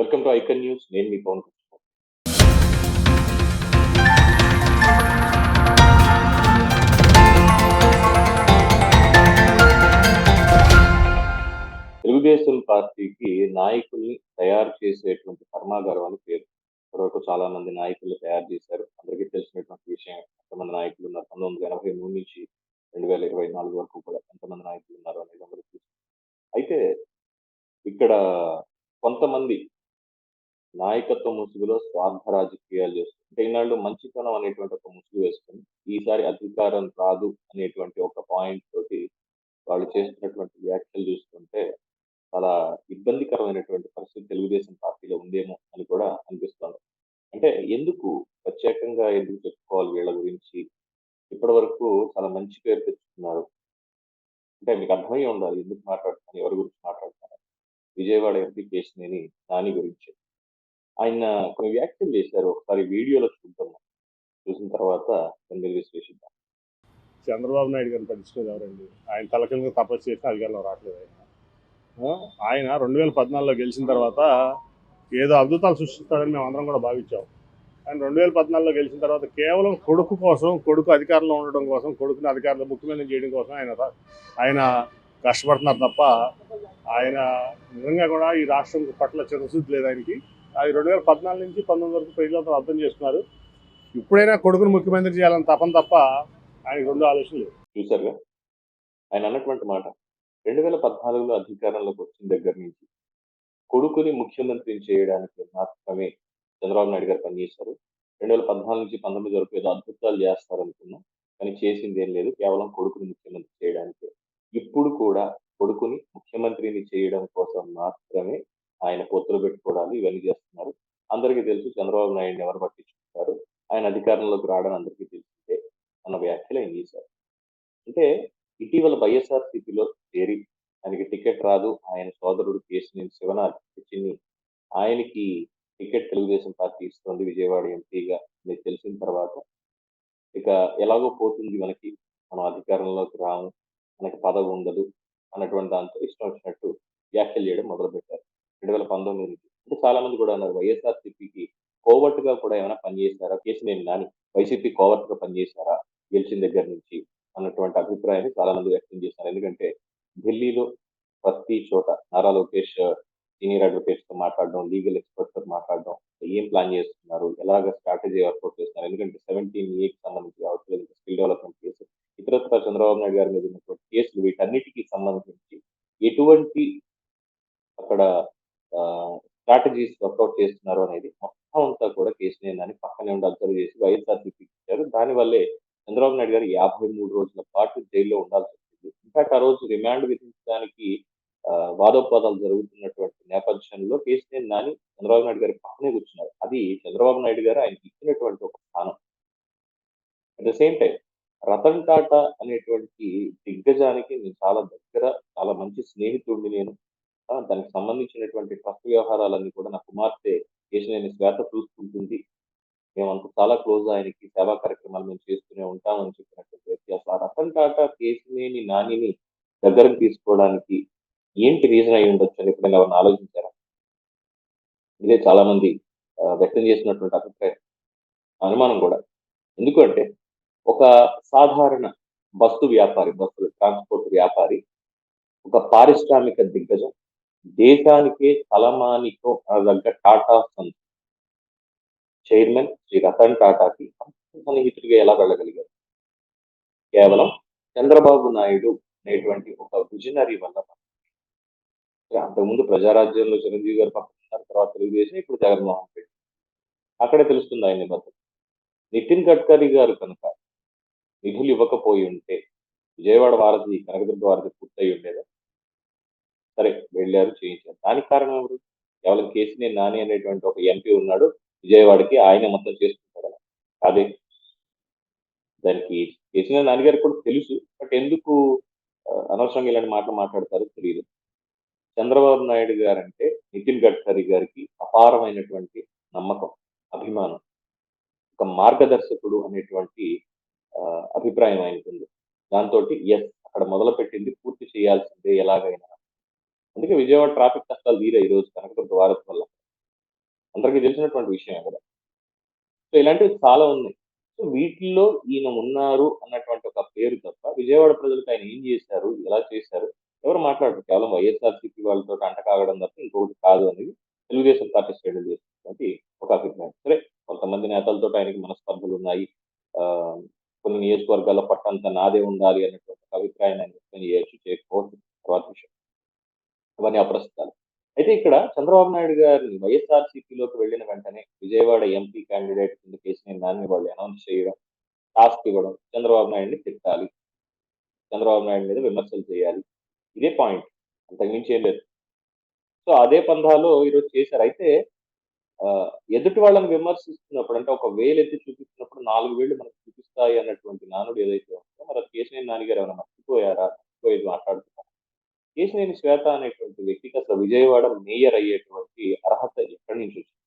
Welcome to icon news. నేను మీ పవన్ కృష్ణ. తెలుగుదేశం పార్టీకి నాయకుల్ని తయారు చేసేటువంటి కర్మాగారం అని పేరు. ఇప్పటివరకు చాలా మంది నాయకుల్ని తయారు చేశారు. అందరికీ తెలిసినటువంటి విషయం. ఎంతమంది నాయకులు ఉన్నారు 1983 నుంచి 2024 వరకు కూడా ఎంతమంది నాయకులు ఉన్నారు అనేది అందరికీ తెలుసు. అయితే ఇక్కడ కొంతమంది నాయకత్వ ముసుగులో స్వార్థ రాజకీయాలు చేస్తూ అంటే ఈనాళ్ళు మంచితనం అనేటువంటి ఒక ముసుగు వేసుకొని ఈసారి అధికారం రాదు అనేటువంటి ఒక పాయింట్ తోటి వాళ్ళు చేస్తున్నటువంటి వ్యాఖ్యలు చూస్తుంటే చాలా ఇబ్బందికరమైనటువంటి పరిస్థితి తెలుగుదేశం పార్టీలో ఉందేమో అని కూడా అనిపిస్తోంది. అంటే ఎందుకు ప్రత్యేకంగా ఎందుకు చెప్పుకోవాలి వీళ్ళ గురించి? ఇప్పటి వరకు చాలా మంచి పేరు తెచ్చుకున్నారు. అంటే మీకు అర్థమై ఉండాలి ఎందుకు మాట్లాడుతున్నాను, ఎవరి గురించి మాట్లాడుతున్నాను. విజయవాడ ఎంపీ కేశినేని నాని గురించి. ఆయన కొన్ని వ్యాఖ్యలు చేశారు. ఒకసారి వీడియోలో చూద్దాం. చూసిన తర్వాత దాని మీద విశ్లేషిద్దాం. చంద్రబాబు నాయుడు గారిని పట్టించుకునేది ఎవరండి? ఆయన తలకిందుగా తపస్సు చేసిన అధికారంలో రావట్లేదు ఆయన 2014లో గెలిచిన తర్వాత ఏదో అద్భుతాలు సృష్టిస్తాడని మేము అందరం కూడా భావించాం. ఆయన 2014లో గెలిచిన తర్వాత కేవలం కొడుకు కోసం, కొడుకు అధికారంలో ఉండడం కోసం, కొడుకుని అధికారంలో ముఖ్యమంత్రి చేయడం కోసం ఆయన కష్టపడుతున్నారు తప్ప ఆయన నిజంగా కూడా ఈ రాష్ట్రం పట్ల చిత్తశుద్ధి లేదు ఆయనకి. అది 2014 నుంచి 19 వరకు ప్రజలంతా అర్థం చేస్తున్నారు. ఇప్పుడైనా కొడుకును ముఖ్యమంత్రి చేయాలని తపన తప్ప ఆయనకు రెండు ఆలోచనలు లేవు. చూసారుగా ఆయన అన్నటువంటి మాట. 2014లో అధికారంలోకి వచ్చిన దగ్గర నుంచి కొడుకుని ముఖ్యమంత్రిని చేయడానికి మాత్రమే చంద్రబాబు నాయుడు గారు పనిచేశారు. 2014 నుంచి 19 వరకు ఏదో అద్భుతాలు చేస్తారనుకున్నాం. కానీ చేసింది ఏం లేదు. కేవలం కొడుకుని ముఖ్యమంత్రి చేయడానికే. ఇప్పుడు కూడా కొడుకుని ముఖ్యమంత్రిని చేయడం కోసం మాత్రమే ఆయన పొత్తులు పెట్టుకోవడాలు ఇవన్నీ చేస్తున్నారు. అందరికీ తెలుసు చంద్రబాబు నాయుడిని ఎవరు పట్టించుకుంటారు. ఆయన అధికారంలోకి రావడం అందరికీ తెలిసిందే అన్న వ్యాఖ్యలు ఆయన చేశారు. అంటే ఇటీవల వైఎస్ఆర్‌సీపీలో చేరి ఆయనకి టికెట్ రాదు. ఆయన సోదరుడు కేశినేని శివనాథ్ ఆయనకి టికెట్ తెలుగుదేశం పార్టీ ఇస్తుంది విజయవాడ ఎంపీగా అని తెలిసిన తర్వాత ఇక ఎలాగో పోతుంది మనకి. మనం అధికారంలోకి రాము. మనకి పదవి ఉండదు అన్నటువంటి దాంతో ఇష్టం వచ్చినట్టు వ్యాఖ్యలు చేయడం మొదలుపెట్టారు. 2019 నుంచి. అంటే చాలా మంది కూడా అన్నారు వైఎస్ఆర్‌సీపీకి కోవర్ట్‌గా కూడా ఏమైనా పనిచేశారా? కేశినేని నాని వైసీపీ కోవర్ట్‌గా పనిచేశారా? గెలిచిన దగ్గర నుంచి అన్నటువంటి అభిప్రాయాన్ని చాలా మంది వ్యక్తం చేశారు. ఎందుకంటే ఢిల్లీలో ప్రతి చోట నారా లోకేష్ సీనియర్ అడ్వకేట్స్ తో మాట్లాడడం, లీగల్ ఎక్స్పర్ట్స్ తో మాట్లాడడం, ఏం ప్లాన్ చేస్తున్నారు, ఎలాగ స్ట్రాటజీ వర్కౌట్ చేస్తున్నారు. ఎందుకంటే 17A కి సంబంధించి కావచ్చు, లేదంటే స్కిల్ డెవలప్మెంట్ కేసు, ఇతరత్రా చంద్రబాబు నాయుడు గారి మీద ఉన్నటువంటి కేసులు వీటన్నిటికీ సంబంధించి ఎటువంటి అక్కడ స్ట్రాటజీస్ వర్కౌట్ చేస్తున్నారు అనేది మొత్తం అంతా కూడా కేసునే నాని పక్కనే ఉండి అబ్జర్వ్ చేసి వైఎస్ఆర్సీపీకి ఇచ్చారు. దానివల్లే చంద్రబాబు నాయుడు గారు 53 రోజుల పాటు జైల్లో ఉండాల్సి వచ్చింది. ఇన్ఫాక్ట్ ఆ రోజు రిమాండ్ విధించడానికి వాదోపవాదాలు జరుగుతున్నటువంటి నేపథ్యంలో కేసీఆర్ నాని చంద్రబాబు నాయుడు గారి పక్కనే కూర్చున్నారు. అది చంద్రబాబు నాయుడు గారు ఆయనకి ఇచ్చినటువంటి ఒక స్థానం. At the same time Ratan Tata అనేటువంటి దిగ్గజానికి నేను చాలా దగ్గర, చాలా మంచి స్నేహితుడిని నేను. దానికి సంబంధించినటువంటి ట్రస్ట్ వ్యవహారాలన్నీ కూడా నా కుమార్తె కేశినేని శ్వేత చూసుకుంటుంది. మేమంతా చాలా క్లోజ్ ఆయనకి సేవా కార్యక్రమాలు మేము చేస్తూనే ఉంటామని చెప్పినటువంటి వ్యక్తి. అసలు ఆ రతన్ టాటా కేశినేని నానిని దగ్గరకు తీసుకోవడానికి ఏంటి రీజన్ అయి ఉండొచ్చు అని ఎప్పుడైనా ఎవరైనా ఆలోచించారా? ఇదే చాలా మంది వ్యక్తం చేసినటువంటి అభిప్రాయం, అనుమానం కూడా. ఎందుకు అంటే ఒక సాధారణ బస్సుల ట్రాన్స్‌పోర్ట్ వ్యాపారి, ఒక పారిశ్రామిక దిగ్గజం, దేశానికే తలమానికం అనదగ్గ టాటా సన్స్ చైర్మన్ శ్రీ రతన్ టాటాకి అంత సన్నిహితుడిగా ఎలా వెళ్ళగలిగారు? కేవలం చంద్రబాబు నాయుడు అనేటువంటి ఒక విజనరీ వల్ల. అంతకుముందు ప్రజారాజ్యంలో చిరంజీవి గారు పక్కన ఉన్నారు. తర్వాత తెలుగుదేశం, ఇప్పుడు జగన్మోహన్ రెడ్డి. అక్కడే తెలుస్తుంది ఆయన నిబద్ధత. నితిన్ గడ్కరీ గారు కనుక నిధులు ఇవ్వకపోయి ఉంటే విజయవాడ వారధి, కనకదుర్గ వారధి పూర్తయి ఉండేదా? సరే వెళ్ళారు, చేయించారు. దానికి కారణం ఎవరు? కేవలం కేసీనేని నాని అనేటువంటి ఒక ఎంపీ ఉన్నాడు విజయవాడకి, ఆయనే మొత్తం చేసుకుంటాడని. అదే దానికి కేసీనేని నాని గారికి కూడా తెలుసు. బట్ ఎందుకు అనవసరంగా ఇలాంటి మాటలు మాట్లాడతారో తెలియదు. చంద్రబాబు నాయుడు గారంటే నితిన్ గడ్కరీ గారికి అపారమైనటువంటి నమ్మకం, అభిమానం. ఒక మార్గదర్శకుడు అనేటువంటి అభిప్రాయం ఆయనకుంది. దాంతోటి అక్కడ మొదలుపెట్టింది పూర్తి చేయాల్సిందే ఎలాగైనా. అందుకే విజయవాడ ట్రాఫిక్ కష్టాలు తీరాయి ఈరోజు కనకదుర్గ వారధి వల్ల. అందరికీ తెలిసినటువంటి విషయమే కదా! సో, ఇలాంటివి చాలా ఉన్నాయి. సో, వీటిల్లో ఈయన ఉన్నారు అన్నటువంటి ఒక పేరు తప్ప, విజయవాడ ప్రజలకు ఆయన ఏం జేశారు? ఎలా చేశారు? ఎవరు మాట్లాడరు. కేవలం వైఎస్ఆర్‌సీపీ వాళ్ళతోటి అంటకాగడం తప్ప ఇంకొకటి కాదు అనేది తెలుగుదేశం పార్టీ శ్రేణులు చేసినటువంటి ఒక అభిప్రాయం. సరే, కొంతమంది నేతలతోటి ఆయనకి మనస్పర్ధలున్నాయి. ఆహ్, కొన్ని నియోజకవర్గాల్లో పట్టంతా నాదే ఉండాలి అనేటువంటి ఒక అభిప్రాయాన్ని ఆయన వ్యక్తం చేయొచ్చు, చేయకపోవచ్చు. తర్వాత విషయం. అవన్నీ అప్రస్తుతాలు. అయితే ఇక్కడ చంద్రబాబు నాయుడు గారిని వైఎస్ఆర్‌సీపీలోకి వెళ్ళిన వెంటనే విజయవాడ ఎంపీ క్యాండిడేట్ కింద కేశినేని నాని వాళ్ళు అనౌన్స్ చేయడం, టాస్క్ ఇవ్వడం, చంద్రబాబు నాయుడిని తిట్టాలి. చంద్రబాబు నాయుడు మీద విమర్శలు చేయాలి. ఇదే పాయింట్. అంతకు మించి ఏం లేదు. సో, అదే పంధాలో ఈరోజు చేశారు. అయితే ఎదుటి వాళ్ళని విమర్శిస్తున్నప్పుడు అంటే ఒక వేలెత్తి చూపిస్తున్నప్పుడు 4 వేళ్ళు మనకు చూపిస్తాయి అన్నటువంటి నానుడు ఏదైతే ఉందో మరి అది కేశినేని నాని గారు ఏమైనా మర్చిపోయారా? మర్చిపోయి మాట్లాడుతున్నారు. కేశినేని శ్వేత అనేటువంటి వ్యక్తికి అసలు విజయవాడ మేయర్ అయ్యేటువంటి అర్హత ఎక్కడి నుంచి వచ్చింది?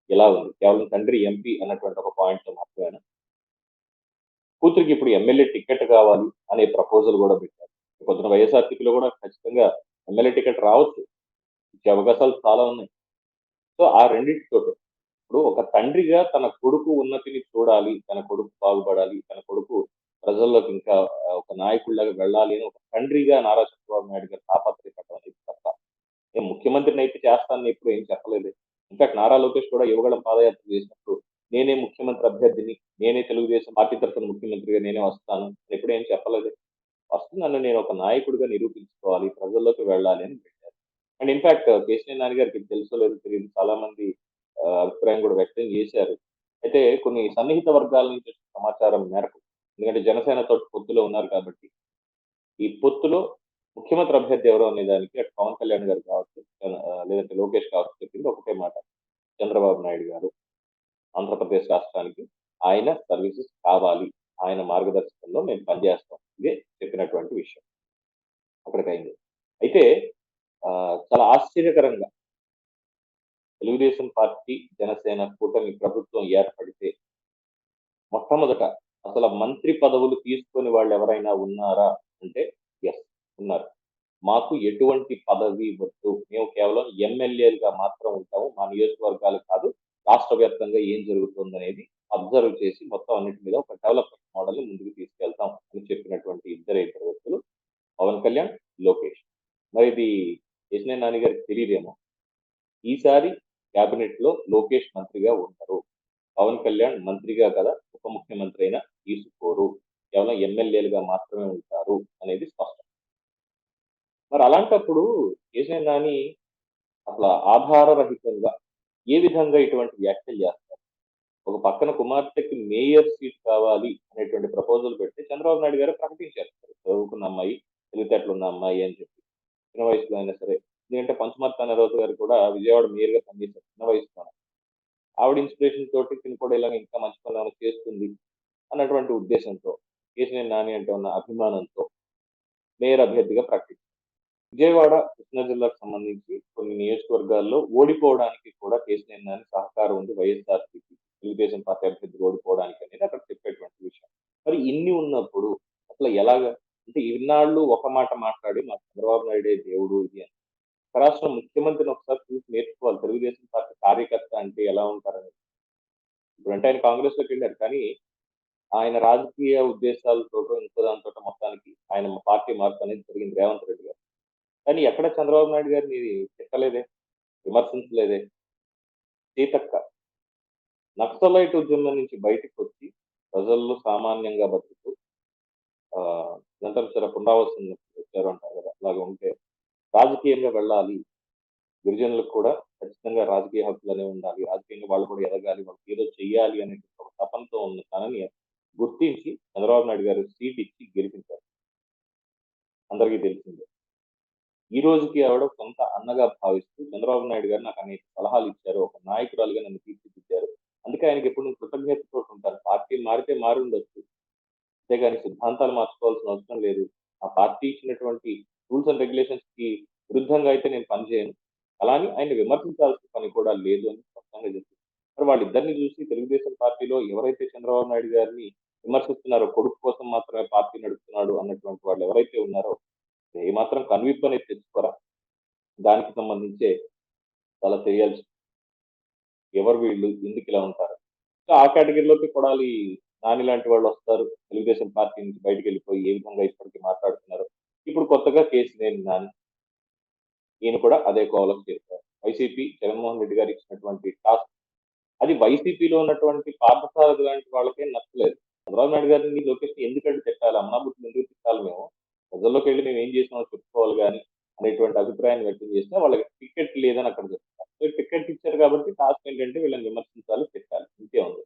ఎలా ఉంది? కేవలం తండ్రి ఎంపీ అన్నటువంటి ఒక పాయింట్‌తో మాత్రమేనా? కూతురికి ఇప్పుడు ఎమ్మెల్యే టికెట్ కావాలి అనే ప్రపోజల్ గూడా పెట్టారు. పొద్దున వైఎస్ఆర్‌సీపీలో గూడా ఖచ్చితంగా ఎమ్మెల్యే టికెట్ రావచ్చు. ఇచ్చే అవకాశాలు చాలా ఉన్నాయి. సో, ఆ రెండిటితోటే ఇప్పుడు ఒక తండ్రిగా తన కొడుకు ఉన్నతిని చూడాలి, తన కొడుకు బాగుపడాలి, తన కొడుకు ప్రజల్లోకి ఇంకా ఒక నాయకుడిలాగా వెళ్ళాలి అని ఒక తండ్రిగా నారా చంద్రబాబు నాయుడు గారు తాపత్రయపడడం అనేది తప్ప. నేను ముఖ్యమంత్రినైతే చేస్తానని ఎప్పుడు ఏం చెప్పలేదే. ఇన్‌ఫాక్ట్ నారా లోకేష్ కూడా యువగళం పాదయాత్ర చేసినప్పుడు నేనే ముఖ్యమంత్రి అభ్యర్థిని, నేనే తెలుగుదేశం పార్టీ తరఫున ముఖ్యమంత్రిగా నేనే వస్తాను అని ఎప్పుడు ఏం చెప్పలేదే. ఫస్ట్ నన్ను నేను ఒక నాయకుడిగా నిరూపించుకోవాలి, ప్రజల్లోకి వెళ్ళాలి అని పెట్టారు. అండ్ ఇన్‌ఫాక్ట్ కేశినేని నాని గారికి ఇది తెలుసో లేదో తెలీదు. చాలా మంది అభిప్రాయం కూడా వ్యక్తం చేశారు. అయితే కొన్ని సన్నిహిత వర్గాల నుంచి వచ్చిన సమాచారం మేరకు ఎందుకంటే జనసేనతోటి పొత్తులో ఉన్నారు కాబట్టి ఈ పొత్తులో ముఖ్యమంత్రి అభ్యర్థి ఎవరు అనే దానికి అటు పవన్ కళ్యాణ్ గారు కావచ్చు, లేదంటే లోకేష్ కావచ్చు చెప్పింది ఒకటే మాట. చంద్రబాబు నాయుడు గారు ఆంధ్రప్రదేశ్ రాష్ట్రానికి ఆయన సర్వీసెస్ కావాలి. ఆయన మార్గదర్శకంలో మేము పనిచేస్తాం. ఇదే చెప్పినటువంటి విషయం. అక్కడికయింది. అయితే చాలా ఆశ్చర్యకరంగా తెలుగుదేశం పార్టీ, జనసేన కూటమి ప్రభుత్వం ఏర్పడితే మొట్టమొదట అసల మంత్రి పదవులు తీసుకొని వాళ్ళెవరైనా ఉన్నారా? అంటే యెస్. ఉన్నారు. మాకు ఎటువంటి పదవి వద్దు. మేము కేవలం ఎమ్మెల్యేలుగా మాత్రం ఉంటాము. మా నియోజకవర్గాలు కాదు. రాష్ట్ర వ్యాప్తంగా ఏం జరుగుతుందనేది అబ్జర్వ్ చేసి మొత్తం అన్నిటి మీద ఒక డెవలప్‌మెంట్ మోడల్‌ని ముందుకు తీసుకెళ్తాం అని చెప్పినటువంటి ఇద్దరు వ్యక్తులు పవన్ కళ్యాణ్, లోకేష్. మరి ఇది కేశినేని నాని గారికి తెలీదేమో. ఈసారి క్యాబినెట్‌లో లోకేష్ మంత్రిగా ఉండరు. పవన్ కళ్యాణ్ మంత్రిగా కదా ఉప ముఖ్యమంత్రి అయినా తీసుకోరు. కేవలం ఎమ్మెల్యేలుగా మాత్రమే ఉంటారు అనేది స్పష్టం. మరి అలాంటప్పుడు కేశినేని నాని అసల ఆధారరహితంగా ఏ విధంగా ఇటువంటి వ్యాఖ్యలు చేస్తారు? ఒక పక్కన కుమార్తెకి మేయర్ సీట్ కావాలి అనేటువంటి ప్రపోజల్ పెడితే చంద్రబాబు నాయుడు గారు ప్రకటించారు. చదువుకున్న అమ్మాయి, తెలివితేటలున్న అమ్మాయి అని చెప్పి. చిన్న వయసులో అయినా సరే. ఎందుకంటే పంచమర్తి తారానాథ్ గారు కూడా విజయవాడ మేయర్‌గా పనిచేశారు చిన్న వయసులోనే. ఆవిడ ఇన్‌స్పిరేషన్ తోటి తిను కూడా ఇలాగ ఇంకా మంచి పనులేమైనా చేస్తుంది అన్నటువంటి ఉద్దేశంతో, కేశినేని నాని అంటే ఉన్న అభిమానంతో మేయర్ అభ్యర్థిగా ప్రకటించారు. విజయవాడ, కృష్ణా జిల్లాకు సంబంధించి కొన్ని నియోజకవర్గాల్లో ఓడిపోవడానికి కూడా కేశినేని నాని సహకారం ఉంది వైఎస్ఆర్‌సీపీ, తెలుగుదేశం పార్టీ అభ్యర్థులు ఓడిపోవడానికి అనేది అక్కడ చెప్పేటువంటి విషయం. మరి ఇన్ని ఉన్నప్పుడు అసలు ఎలాగా? అంటే ఇన్నాళ్ళు ఒక మాట మాట్లాడి మా చంద్రబాబు నాయుడే దేవుడు ఇది అని. రాష్ట్ర ముఖ్యమంత్రిని ఒకసారి చూసి నేర్చుకోవాలి. తెలుగుదేశం పార్టీ కార్యకర్త అంటే ఎలా ఉంటారని. ఇప్పుడంటే ఆయన కాంగ్రెస్‌లోకెళ్లారు. కానీ ఆయన రాజకీయ ఉద్దేశాలతోటో, ఇంకో దానితోటో మొత్తానికి ఆయన పార్టీ మార్పు అనేది జరిగింది రేవంత్ రెడ్డి గారు. కానీ ఎక్కడ చంద్రబాబు నాయుడు గారిని తిట్టలేదే, విమర్శించలేదే. సీతక్క నక్సలైట్ ఉద్యమం నుంచి బయటికొచ్చి ప్రజల్లో సామాన్యంగా బతుకుతూ ఇదంతా చూసారా పునరావాసం వచ్చారు అంటారు కదా! అలాగ ఉంటే రాజకీయంగా వెళ్ళాలి. గిరిజనులకు కూడా ఖచ్చితంగా రాజకీయ హక్కులనేవి ఉండాలి. రాజకీయంగా వాళ్ళు కూడా ఎదగాలి. వాళ్ళకి ఏదో చెయ్యాలి అనే ఒక తపనతో ఉన్న తనని గుర్తించి చంద్రబాబు నాయుడు గారు సీట్ ఇచ్చి గెలిపించారు. అందరికీ తెలిసిందే. ఈ రోజుకి ఆవిడ సొంత అన్నగా భావిస్తూ చంద్రబాబు నాయుడు గారు నాకు అనేక సలహాలు ఇచ్చారు. ఒక నాయకురాలుగా నన్ను తీర్చిదిద్దారు. అందుకే ఆయనకి ఎప్పుడు నేను కృతజ్ఞతతోటి ఉంటాను. పార్టీ మారితే మారుండొచ్చు. అంతేగాని సిద్ధాంతాలు మార్చుకోవాల్సిన అవసరం లేదు. ఆ పార్టీ ఇచ్చినటువంటి రూల్స్ అండ్ రెగ్యులేషన్స్‌కి విరుద్ధంగా అయితే నేను పని చేయను. అలా అని ఆయన్ని విమర్శించాల్సిన పని కూడా లేదు అని స్పష్టంగా చెప్పారు. మరి వాళ్ళిద్దరిని చూసి తెలుగుదేశం పార్టీలో ఎవరైతే చంద్రబాబు నాయుడు గారిని విమర్శిస్తున్నారో, కొడుకు కోసం మాత్రమే పార్టీ నడుపుతున్నాడు అన్నటువంటి వాళ్ళు ఎవరైతే ఉన్నారో, ఏమాత్రం కనువిప్పు అనేది తెచ్చుకోరా? దానికి సంబంధించే చాలా చేయాల్సి ఎవరు వీళ్ళు? ఎందుకు ఇలా ఉంటారు? సో ఆ కేటగిరీలోకి కొడాలి నాని లాంటి వాళ్ళు వస్తారు. తెలుగుదేశం పార్టీ నుంచి బయటికెళ్ళిపోయి ఏ విధంగా ఇప్పటికి మాట్లాడుతున్నారు. ఇప్పుడు కొత్తగా కేశినేని నాని ఈయన కూడా అదే కోవలోకి చేరుతారు. వైసీపీ జగన్మోహన్ రెడ్డి గారు ఇచ్చినటువంటి టాస్క్ అది వైసీపీలో ఉన్నటువంటి పార్థసారథి లాంటి వాళ్ళకే నచ్చలేదు. చంద్రబాబు నాయుడు గారిని, లోకేష్‌ని ఎందుకంటే తిట్టాలి? అమ్మాబుద్ధులు ఎందుకు తిట్టాలి మేము? ప్రజల్లోకెళ్ళి మేము ఏం చేసామో చెప్పుకోవాలి గాని, అనేటువంటి అభిప్రాయాన్ని వ్యక్తం చేస్తే వాళ్ళకి టికెట్ లేదని అక్కడ చెప్తారు. సో, టికెట్ ఇచ్చారు కాబట్టి టాస్క్ ఏంటంటే వీళ్ళని విమర్శించాలి, తిట్టాలి. ఇంతే ఉంది.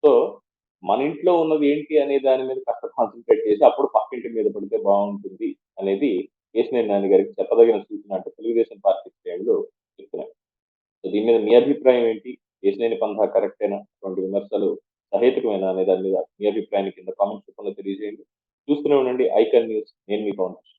సో, మన ఇంట్లో ఉన్నది ఏంటి అనే దాని మీద కాస్త కాన్సంట్రేట్ చేసి అప్పుడు పక్కింటి మీద పడితే బావుంటుంది అనేది కేశినేని నాని గారికి చెప్పదగిన సూచన అంటే తెలుగుదేశం పార్టీ శ్రేణులు చెప్తున్నాయి. సో, దీని మీద మీ అభిప్రాయం ఏంటి? కేశినేని పంథా కరెక్టేనా? అటువంటి విమర్శలు సహేతుకమేనా అనే దాని మీద మీ అభిప్రాయాన్ని కింద కామెంట్స్ రూపంలో తెలియజేయండి. చూస్తూనే ఉండండి ఐకాన్ న్యూస్. నేను మీ పవన్ కృష్ణ.